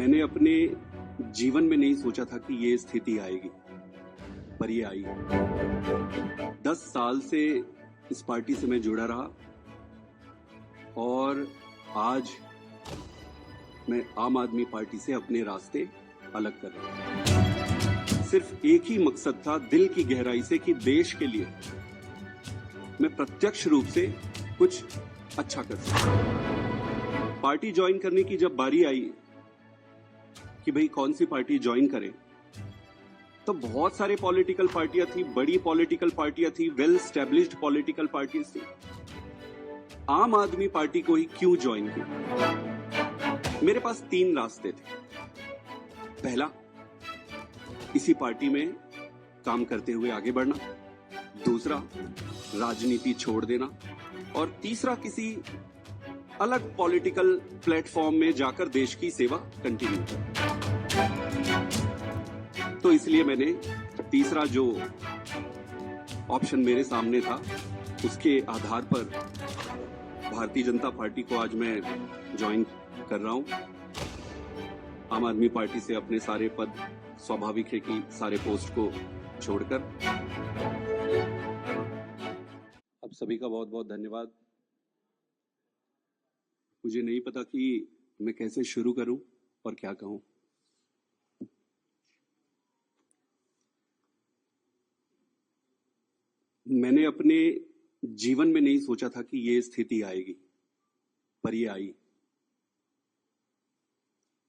मैंने अपने जीवन में नहीं सोचा था कि ये स्थिति आएगी, पर ये आई। 10 साल से इस पार्टी से मैं जुड़ा रहा और आज मैं आम आदमी पार्टी से अपने रास्ते अलग कर रहा हूं। सिर्फ एक ही मकसद था दिल की गहराई से कि देश के लिए मैं प्रत्यक्ष रूप से कुछ अच्छा कर सकूं। पार्टी ज्वाइन करने की जब बारी आई कि भाई कौन सी पार्टी ज्वाइन करें, तो बहुत सारे पॉलिटिकल पार्टियां थी, बड़ी पॉलिटिकल पार्टियां थी, वेल स्टैब्लिश्ड पॉलिटिकल पार्टीज थी। आम आदमी पार्टी को ही क्यों ज्वाइन किया? मेरे पास 3 रास्ते थे। पहला, इसी पार्टी में काम करते हुए आगे बढ़ना। दूसरा, राजनीति छोड़ देना। और तीसरा, किसी अलग पॉलिटिकल प्लेटफॉर्म में जाकर देश की सेवा कंटिन्यू करना। तो इसलिए मैंने तीसरा जो ऑप्शन मेरे सामने था, उसके आधार पर भारतीय जनता पार्टी को आज मैं ज्वाइन कर रहा हूं। आम आदमी पार्टी से अपने सारे पद, स्वाभाविक है कि सारे पोस्ट को छोड़कर। अब सभी का बहुत बहुत धन्यवाद। मुझे नहीं पता कि मैं कैसे शुरू करूं और क्या कहूं। मैंने अपने जीवन में नहीं सोचा था कि ये स्थिति आएगी, पर ये आई।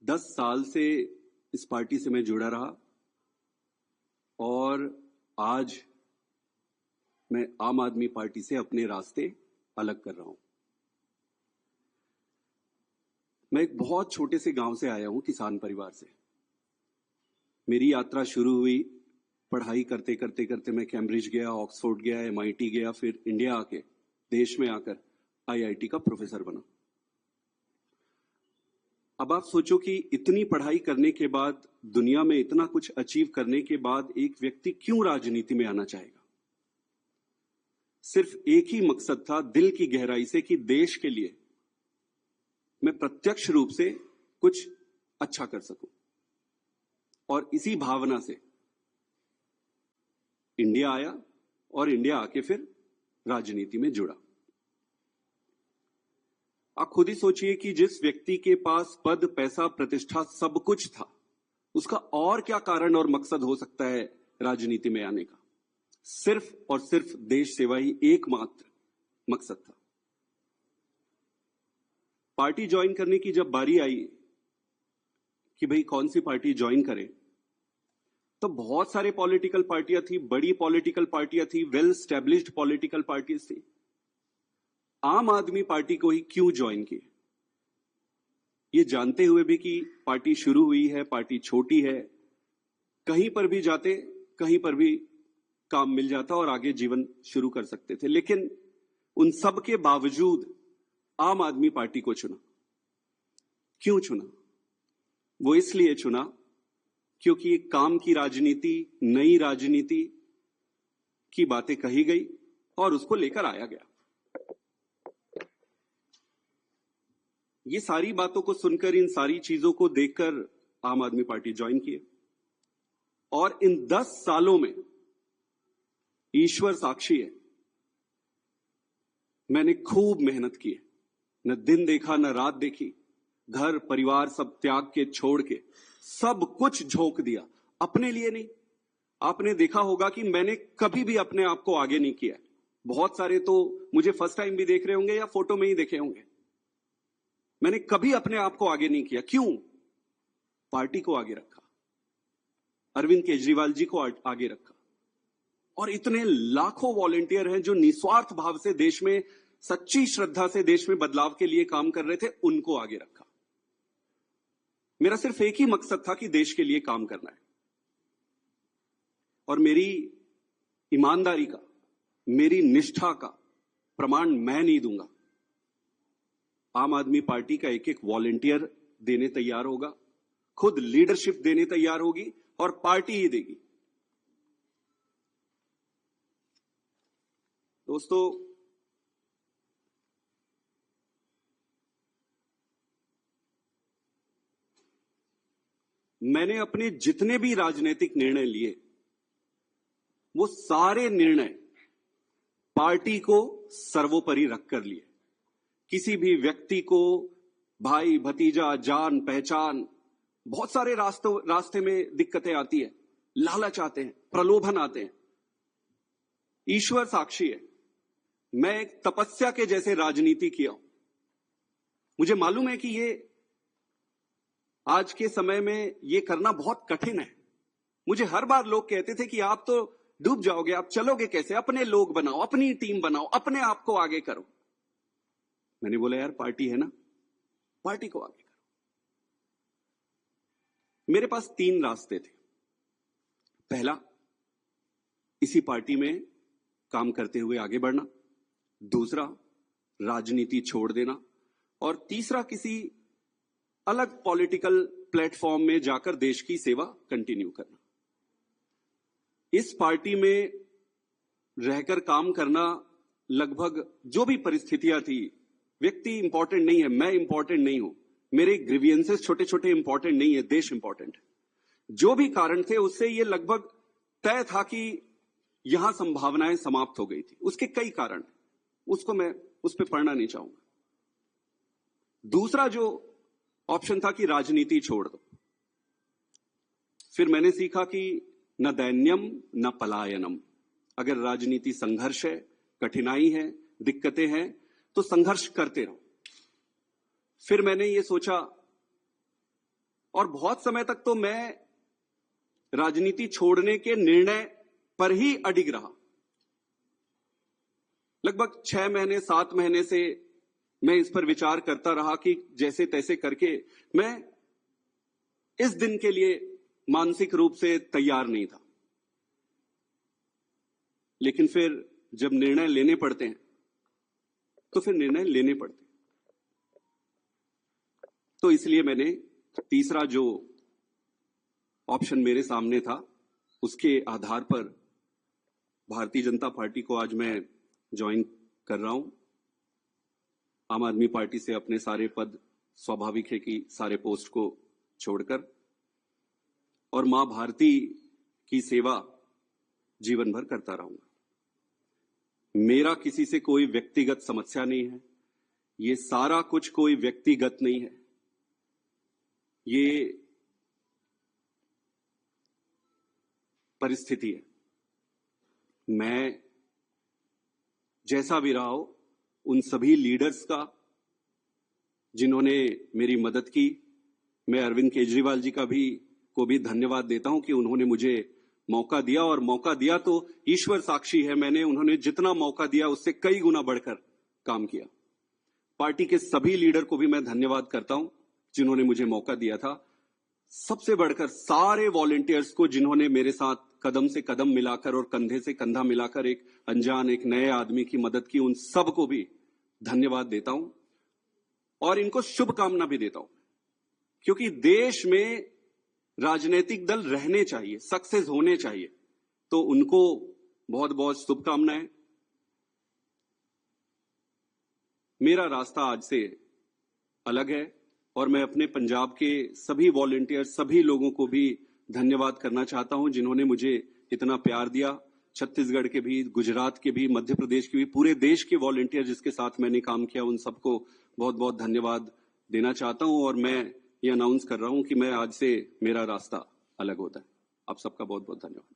10 साल से इस पार्टी से मैं जुड़ा रहा और आज मैं आम आदमी पार्टी से अपने रास्ते अलग कर रहा हूं। मैं एक बहुत छोटे से गांव से आया हूं, किसान परिवार से। मेरी यात्रा शुरू हुई पढ़ाई करते करते करते। मैं कैम्ब्रिज गया, ऑक्सफोर्ड गया, MIT गया, फिर इंडिया आके, देश में आकर IIT का प्रोफेसर बना। अब आप सोचो कि इतनी पढ़ाई करने के बाद, दुनिया में इतना कुछ अचीव करने के बाद एक व्यक्ति क्यों राजनीति में आना चाहेगा? सिर्फ एक ही मकसद था दिल की गहराई से कि देश के लिए मैं प्रत्यक्ष रूप से कुछ अच्छा कर सकूं। और इसी भावना से इंडिया आया और इंडिया आके फिर राजनीति में जुड़ा। आप खुद ही सोचिए कि जिस व्यक्ति के पास पद, पैसा, प्रतिष्ठा सब कुछ था, उसका और क्या कारण और मकसद हो सकता है राजनीति में आने का? सिर्फ और सिर्फ देश सेवा ही एकमात्र मकसद था। पार्टी ज्वाइन करने की जब बारी आई कि भाई कौन सी पार्टी ज्वाइन करें, तो बहुत सारे पॉलिटिकल पार्टियां थी, बड़ी पॉलिटिकल पार्टियां थी, वेल स्टैब्लिश्ड पॉलिटिकल पार्टीज थी। आम आदमी पार्टी को ही क्यों ज्वाइन किया? ये जानते हुए भी कि पार्टी शुरू हुई है, पार्टी छोटी है, कहीं पर भी जाते, कहीं पर भी काम मिल जाता और आगे जीवन शुरू कर सकते थे। लेकिन उन सब के बावजूद आम आदमी पार्टी को चुना। क्यों चुना? वो इसलिए चुना क्योंकि एक काम की राजनीति, नई राजनीति की बातें कही गई और उसको लेकर आया गया। ये सारी बातों को सुनकर, इन सारी चीजों को देखकर आम आदमी पार्टी ज्वाइन किए। और इन 10 सालों में ईश्वर साक्षी है, मैंने खूब मेहनत की है। न दिन देखा, न रात देखी। घर परिवार सब त्याग के, छोड़ के, सब कुछ झोंक दिया। अपने लिए नहीं। आपने देखा होगा कि मैंने कभी भी अपने आप को आगे नहीं किया। बहुत सारे तो मुझे फर्स्ट टाइम भी देख रहे होंगे या फोटो में ही देखे होंगे। मैंने कभी अपने आप को आगे नहीं किया। क्यों? पार्टी को आगे रखा, अरविंद केजरीवाल जी को आगे रखा, और इतने लाखों वॉलंटियर हैं जो निस्वार्थ भाव से देश में, सच्ची श्रद्धा से देश में बदलाव के लिए काम कर रहे थे, उनको आगे रखा। मेरा सिर्फ एक ही मकसद था कि देश के लिए काम करना है। और मेरी ईमानदारी का, मेरी निष्ठा का प्रमाण मैं नहीं दूंगा। आम आदमी पार्टी का एक एक वॉलंटियर देने तैयार होगा, खुद लीडरशिप देने तैयार होगी और पार्टी ही देगी। दोस्तों, मैंने अपने जितने भी राजनीतिक निर्णय लिए वो सारे निर्णय पार्टी को सर्वोपरि रखकर लिए। किसी भी व्यक्ति को भाई भतीजा जान पहचान बहुत सारे रास्ते में दिक्कतें आती है, लालच आते हैं, प्रलोभन आते हैं। ईश्वर साक्षी है, मैं एक तपस्या के जैसे राजनीति किया हूं। मुझे मालूम है कि ये आज के समय में ये करना बहुत कठिन है। मुझे हर बार लोग कहते थे कि आप तो डूब जाओगे, आप चलोगे कैसे, अपने लोग बनाओ, अपनी टीम बनाओ, अपने आप को आगे करो। मैंने बोला यार पार्टी है ना, पार्टी को आगे करो। मेरे पास 3 रास्ते थे। पहला, इसी पार्टी में काम करते हुए आगे बढ़ना। दूसरा, राजनीति छोड़ देना। और तीसरा, किसी अलग पॉलिटिकल प्लेटफॉर्म में जाकर देश की सेवा कंटिन्यू करना। इस पार्टी में रहकर काम करना, लगभग जो भी परिस्थितियां थी, व्यक्ति इंपॉर्टेंट नहीं है, मैं इंपॉर्टेंट नहीं हूं, मेरे ग्रीवियंसेस छोटे छोटे इंपॉर्टेंट नहीं है, देश इंपॉर्टेंट है। जो भी कारण थे उससे ये लगभग तय था कि यहां संभावनाएं समाप्त हो गई थी। उसके कई कारण, उसको मैं उस पर पढ़ना नहीं चाहूंगा। दूसरा जो ऑप्शन था कि राजनीति छोड़ दो। फिर मैंने सीखा कि न दैन्यम न पलायनम। अगर राजनीति संघर्ष है, कठिनाई है, दिक्कतें हैं, तो संघर्ष करते रहो। फिर मैंने ये सोचा, और बहुत समय तक तो मैं राजनीति छोड़ने के निर्णय पर ही अडिग रहा। लगभग 6 महीने 7 महीने से मैं इस पर विचार करता रहा कि जैसे तैसे करके मैं इस दिन के लिए मानसिक रूप से तैयार नहीं था। लेकिन फिर जब निर्णय लेने पड़ते हैं तो फिर निर्णय लेने पड़ते हैं। तो इसलिए मैंने तीसरा जो ऑप्शन मेरे सामने था उसके आधार पर भारतीय जनता पार्टी को आज मैं ज्वाइन कर रहा हूं। आम आदमी पार्टी से अपने सारे पद, स्वाभाविक है कि सारे पोस्ट को छोड़कर, और मां भारती की सेवा जीवन भर करता रहूंगा। मेरा किसी से कोई व्यक्तिगत समस्या नहीं है। ये सारा कुछ कोई व्यक्तिगत नहीं है। ये परिस्थिति है। मैं जैसा भी रहा हो, उन सभी लीडर्स का जिन्होंने मेरी मदद की, मैं अरविंद केजरीवाल जी को भी धन्यवाद देता हूं कि उन्होंने मुझे मौका दिया, और मौका दिया तो ईश्वर साक्षी है, उन्होंने जितना मौका दिया उससे कई गुना बढ़कर काम किया। पार्टी के सभी लीडर को भी मैं धन्यवाद करता हूं जिन्होंने मुझे मौका दिया था। सबसे बढ़कर सारे वॉलंटियर्स को जिन्होंने मेरे साथ कदम से कदम मिलाकर और कंधे से कंधा मिलाकर एक अनजान, एक नए आदमी की मदद की, उन सब को भी धन्यवाद देता हूं और इनको शुभकामना भी देता हूं, क्योंकि देश में राजनीतिक दल रहने चाहिए, सक्सेस होने चाहिए। तो उनको बहुत बहुत शुभकामनाएं। मेरा रास्ता आज से अलग है और मैं अपने पंजाब के सभी वॉलंटियर, सभी लोगों को भी धन्यवाद करना चाहता हूं जिन्होंने मुझे इतना प्यार दिया। छत्तीसगढ़ के भी, गुजरात के भी, मध्य प्रदेश के भी, पूरे देश के वॉलंटियर जिसके साथ मैंने काम किया, उन सबको बहुत बहुत धन्यवाद देना चाहता हूं। और मैं ये अनाउंस कर रहा हूं कि मैं आज से मेरा रास्ता अलग होता है। आप सबका बहुत बहुत धन्यवाद।